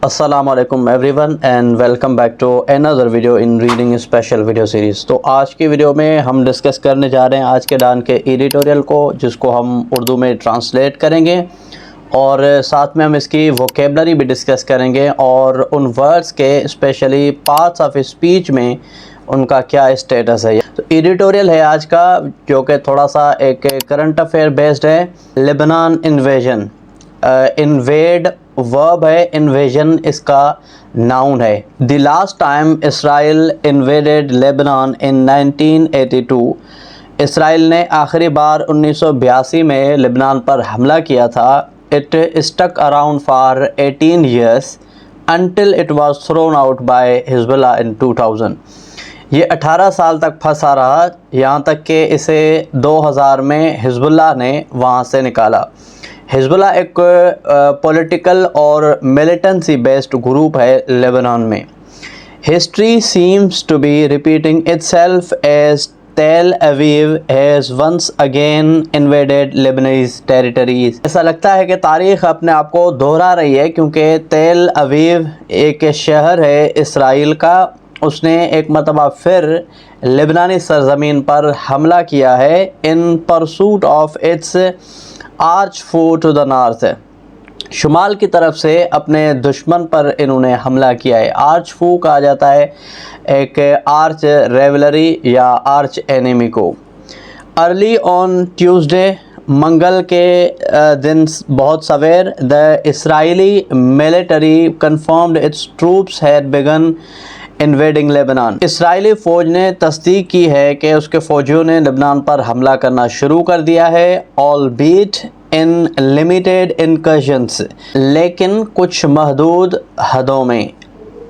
السلام علیکم everyone and welcome back to another video in reading special video series. تو آج کی ویڈیو میں ہم ڈسکس کرنے جا رہے ہیں آج کے ڈان کے ایڈیٹوریل کو، جس کو ہم اردو میں ٹرانسلیٹ کریں گے اور ساتھ میں ہم اس کی ووکیبلری بھی ڈسکس کریں گے اور ان ورڈز کے اسپیشلی پارٹس آف اسپیچ میں ان کا کیا اسٹیٹس ہے۔ تو ایڈیٹوریل ہے آج کا، جو کہ تھوڑا سا ایک کرنٹ افیئر بیسڈ ہے۔ لبنان انویژن، انویڈ ورب ہے، انویژن اس کا ناؤن ہے۔ The last time Israel invaded Lebanon in 1982، اسرائیل نے آخری بار 1982 میں لبنان پر حملہ کیا تھا۔ It stuck around for 18 years until it was thrown out by Hezbollah in 2000۔ یہ 18 سال تک پھنسا رہا، یہاں تک کہ اسے 2000 میں حزب اللہ نے وہاں سے نکالا۔ حزب اللہ ایک پولیٹیکل اور ملیٹنسی بیسڈ گروپ ہے لیبنان میں۔ History seems to be repeating itself as Tel Aviv has once again invaded Lebanese territories. ایسا لگتا ہے کہ تاریخ اپنے آپ کو دہرا رہی ہے، کیونکہ تیل اویو ایک شہر ہے اسرائیل کا، اس نے ایک مرتبہ پھر لبنانی سرزمین پر حملہ کیا ہے ان پرسوٹ آف اٹس آرچ فو ٹو دا نارتھ۔ شمال کی طرف سے اپنے دشمن پر انہوں نے حملہ کیا ہے۔ آرچ فو کہا جاتا ہے ایک آرچ ریولری یا آرچ اینیمی کو۔ ارلی آن ٹیوزڈے، منگل کے دن بہت سویر، the Israeli military confirmed its troops had begun invading Lebanon. اسرائیلی فوج نے تصدیق کی ہے کہ اس کے فوجیوں نے لبنان پر حملہ کرنا شروع کر دیا ہے، آل بیٹ ان لمیٹیڈ انکرشنز، لیکن کچھ محدود حدوں میں۔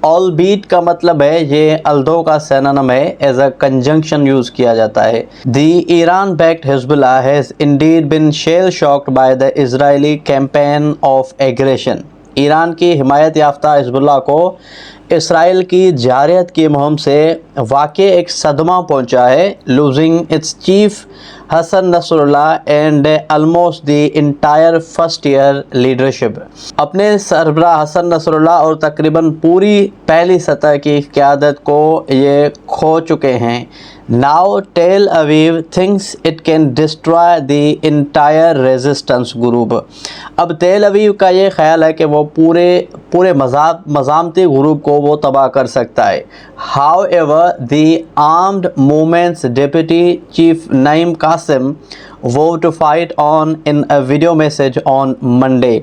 آل بیٹ کا مطلب ہے، یہ الدو کا سینونم ہے، ایز اے کنجنکشن یوز کیا جاتا ہے۔ دی Iran backed Hezbollah has indeed been shell shocked by the Israeli campaign of aggression. ایران کی حمایت یافتہ حزب اللہ کو اسرائیل کی جارحیت کی مہم سے واقع ایک صدمہ پہنچا ہے، losing its chief Hassan Nasrallah and almost the entire first tier leadership. اپنے سربراہ حسن نصر اللہ اور تقریباً پوری پہلی سطح کی قیادت کو یہ کھو چکے ہیں۔ Now Tel Aviv thinks it can destroy the entire resistance group۔ اب تیل اویو کا یہ خیال ہے کہ وہ پورے مزاحمتی گروپ کو وہ تباہ کر سکتا ہے۔ However, the armed movement's deputy chief Naeem Qasim vowed to fight on in a video message on Monday۔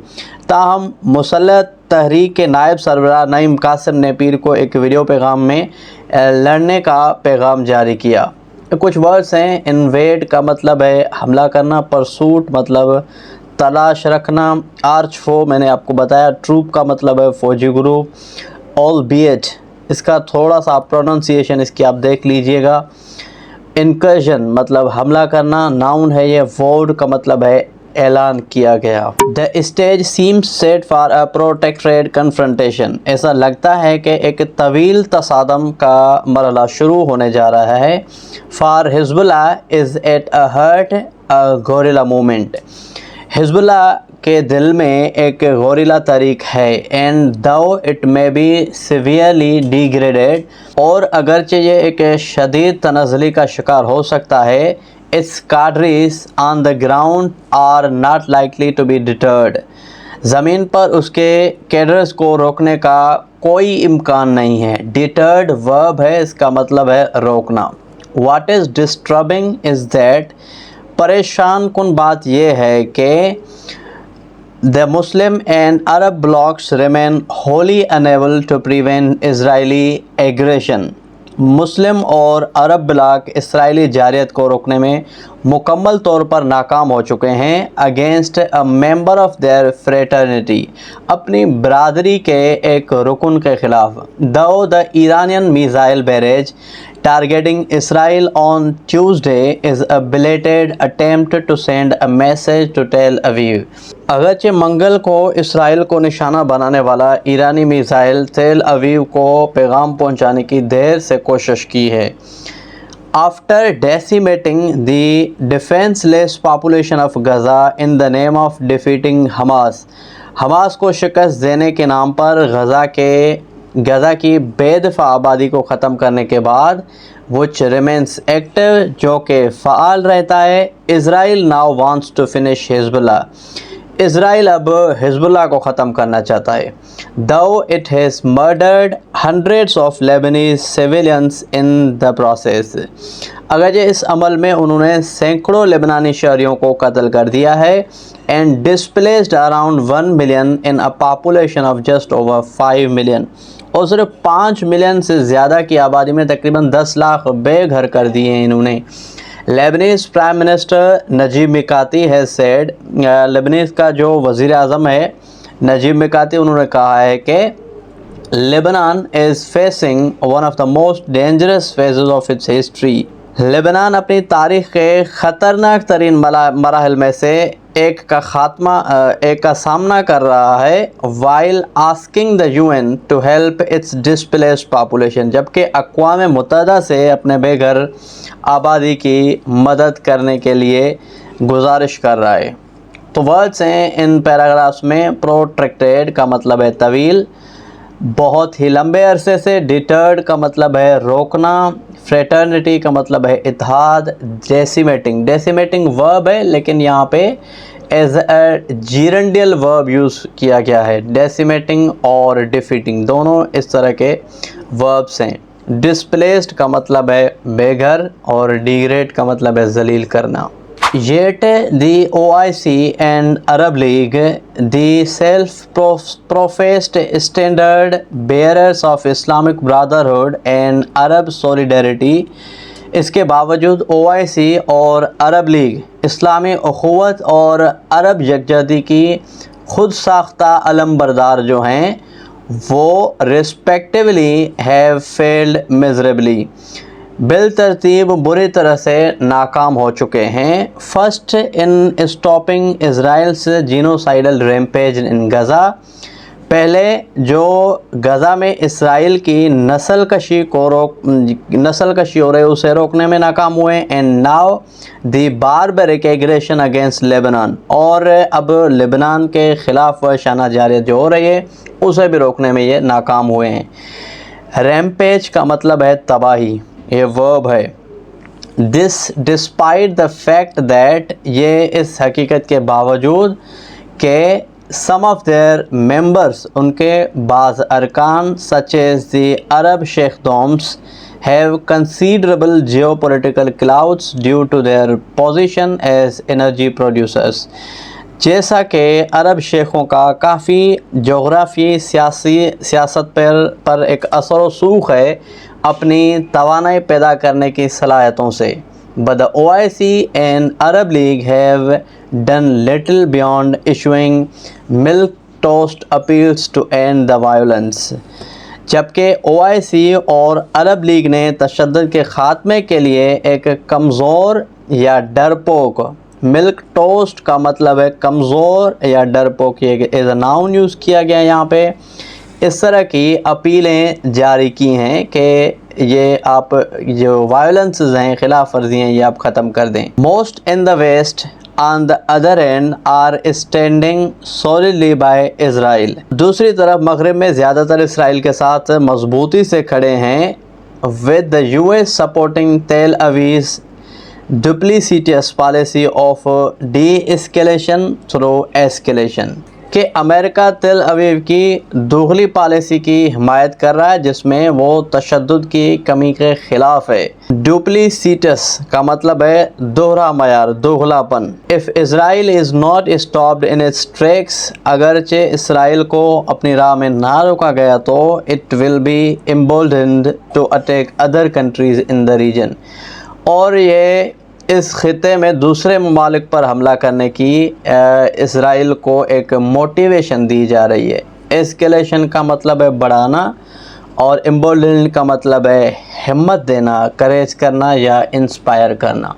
تاہم مسلح تحریک کے نائب سربراہ نعیم قاسم نے پیر کو ایک ویڈیو پیغام میں لڑنے کا پیغام جاری کیا۔ کچھ ورڈز ہیں، انویڈ کا مطلب ہے حملہ کرنا، پرسوٹ مطلب تلاش رکھنا، آرچ فو میں نے آپ کو بتایا، ٹروپ کا مطلب ہے فوجی گروپ، آل بیٹ اس کا تھوڑا سا پروننسیشن اس کی آپ دیکھ لیجئے گا۔ انکرشن مطلب حملہ کرنا، ناؤن ہے یہ، وورڈ کا مطلب ہے اعلان کیا گیا۔ The stage seems set for a protracted confrontation. ایسا لگتا ہے کہ ایک طویل تصادم کا مرحلہ شروع ہونے جا رہا ہے۔ For Hezbollah is at a heart a guerrilla movement. حزب اللہ کے دل میں ایک گوریلا تحریک ہے، and though it may be severely degraded, اور اگرچہ یہ ایک شدید تنزلی کا شکار ہو سکتا ہے، its cadres on the ground are not likely to be deterred۔ زمین پر اس کے کیڈرز کو روکنے کا کوئی امکان نہیں ہے۔ deterred verb ہے، اس کا مطلب ہے روکنا۔ what is disturbing is that، پریشان کن بات یہ ہے کہ the Muslim and Arab blocs remain wholly unable to prevent Israeli aggression۔ مسلم اور عرب بلاک اسرائیلی جارحیت کو روکنے میں مکمل طور پر ناکام ہو چکے ہیں، against a member of their fraternity, اپنی برادری کے ایک رکن کے خلاف۔ Though the Iranian missile barrage targeting Israel on Tuesday is a belated attempt to send a message to Tel Aviv۔ اگرچہ منگل کو اسرائیل کو نشانہ بنانے والا ایرانی میزائل تیل اویو کو پیغام پہنچانے کی دیر سے کوشش کی ہے۔ After decimating the defenseless population of Gaza in the name of defeating Hamas، Hamas کو شکست دینے کے نام پر غزہ کی بے دفاع آبادی کو ختم کرنے کے بعد which remains active جو کہ فعال رہتا ہے. اسرائیل now wants to finish Hezbollah. اسرائیل اب حزب اللہ کو ختم کرنا چاہتا ہے. though it has murdered hundreds of Lebanese civilians in the process. اگرچہ اس عمل میں انہوں نے سینکڑوں لبنانی شہریوں کو قتل کر دیا ہے. and displaced around 1 million in a population of just over 5 million. اور صرف 5 ملین سے زیادہ کی آبادی میں تقریباً 10 لاکھ بے گھر کر دیے ہیں انہوں نے. Lebanese prime minister Najib Mikati has said, Lebanese کا جو وزیر اعظم ہے نجیب میقاتی، انہوں نے کہا ہے کہ Lebanon is facing one of the most dangerous phases of its history. لبنان اپنی تاریخ کے خطرناک ترین مراحل میں سے ایک کا سامنا کر رہا ہے. while asking the UN to help its displaced population. جبکہ اقوام متحدہ سے اپنے بے گھر آبادی کی مدد کرنے کے لیے گزارش کر رہا ہے. تو ورڈز ہیں ان پیراگرافس میں. protracted کا مطلب ہے طویل، بہت ہی لمبے عرصے سے. deterred کا مطلب ہے روکنا. fraternity کا مطلب ہے اتحاد. decimating verb ہے لیکن یہاں پہ as a gerundial verb use کیا گیا ہے. decimating اور defeating دونوں اس طرح کے verbs ہیں. displaced کا مطلب ہے بے گھر اور degrade کا مطلب ہے ذلیل کرنا. Yet the OIC and Arab League, the self-professed standard bearers of Islamic Brotherhood and Arab Solidarity, اس کے باوجود OIC اور عرب لیگ اسلامی اخوت اور عرب یکجہتی کی خود ساختہ علم بردار جو ہیں وہ respectively have failed miserably، بالترتیب بری طرح سے ناکام ہو چکے ہیں. فرسٹ ان اسٹاپنگ اسرائیلس جینوسائیڈل ریمپیج ان غزہ، پہلے جو غزہ میں اسرائیل کی نسل کشی ہو رہی ہے اسے روکنے میں ناکام ہوئے. And now the barbaric aggression against Lebanon, اور اب لبنان کے خلاف شانہ جاریت جو ہو رہی ہے اسے بھی روکنے میں یہ ناکام ہوئے ہیں. ریمپیج کا مطلب ہے تباہی، یہ ورب ہے. دس ڈسپائٹ دا فیکٹ دیٹ، یہ اس حقیقت کے باوجود کہ سم آف دیئر ممبرس، ان کے بعض ارکان such as the Arab Sheikh دومس have considerable geopolitical clouds due to their position as energy producers، جیسا کہ عرب شیخوں کا کافی جغرافی سیاست پر ایک اثر و رسوخ ہے اپنی توانائی پیدا کرنے کی صلاحیتوں سے. But the OIC and Arab League have done little beyond issuing milquetoast appeals to end the violence. جبکہ OIC اور عرب لیگ نے تشدد کے خاتمے کے لیے ایک کمزور یا ڈرپوک، ملک ٹوسٹ کا مطلب ہے کمزور یا ڈرپوک، یہ ایز اے ناؤن یوز کیا گیا یہاں پہ، اس طرح کی اپیلیں جاری کی ہیں کہ یہ آپ جو وائلنسز ہیں، خلاف ورزی ہیں، یہ آپ ختم کر دیں. Most in the west on the other end are standing solidly by Israel. دوسری طرف مغرب میں زیادہ تر اسرائیل کے ساتھ مضبوطی سے کھڑے ہیں. with the US supporting Tel Aviv's duplicitous policy of de-escalation through escalation، کہ امریکہ تل اویو کی دوغلی پالیسی کی حمایت کر رہا ہے جس میں وہ تشدد کی کمی کے خلاف ہے. ڈوپلیسیٹس کا مطلب ہے دوہرا معیار، دوغلا پن. if Israel is not stopped in its tracks، اگرچہ اسرائیل کو اپنی راہ میں نہ روکا گیا تو it will be emboldened to attack other countries in the region، اور یہ اس خطے میں دوسرے ممالک پر حملہ کرنے کی اسرائیل کو ایک موٹیویشن دی جا رہی ہے. ایسکیلیشن کا مطلب ہے بڑھانا اور امبولڈن کا مطلب ہے ہمت دینا، کریج کرنا یا انسپائر کرنا.